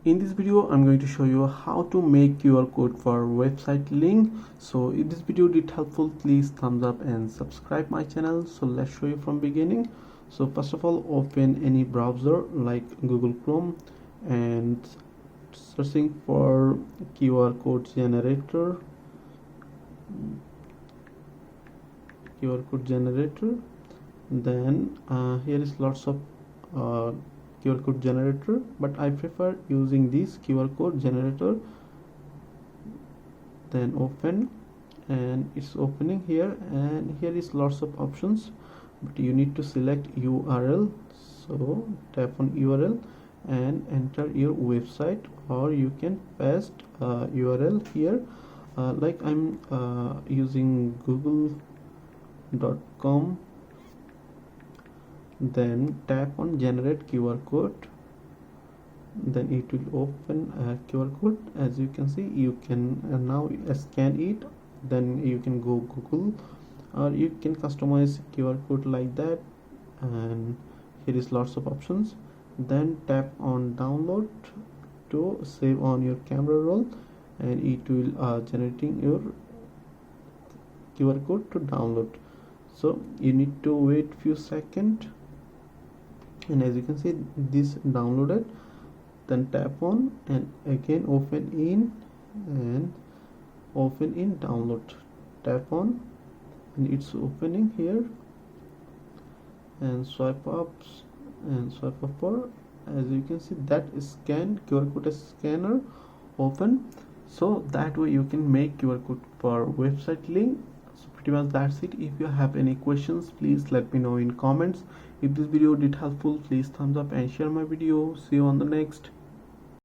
In this video I'm going to show you how to make QR code for website link. So if this video did helpful, please thumbs up and subscribe my channel. So let's show you from beginning. So first of all, open any browser like Google Chrome and searching for QR code generator. Then here is lots of QR code generator, but I prefer using this QR code generator. Then open, and it's opening here, and here is lots of options, but you need to select URL. So tap on URL and enter your website, or you can paste URL here, like I'm using google.com. Then tap on generate QR code, then it will open a QR code. As you can see, you can now scan it, then you can go Google, or you can customize QR code like that. And here is lots of options. Then tap on download to save on your camera roll, and it will generating your QR code to download. So you need to wait few seconds, and as you can see, this downloaded. Then tap on and again open in, and open in download. Tap on and it's opening here, and swipe up and swipe upward. As you can see, that is scan QR code scanner open. So that way you can make QR code for website link. So pretty much that's it. If you have any questions, please let me know in comments. If this video did helpful, please thumbs up and share my video. See you on the next.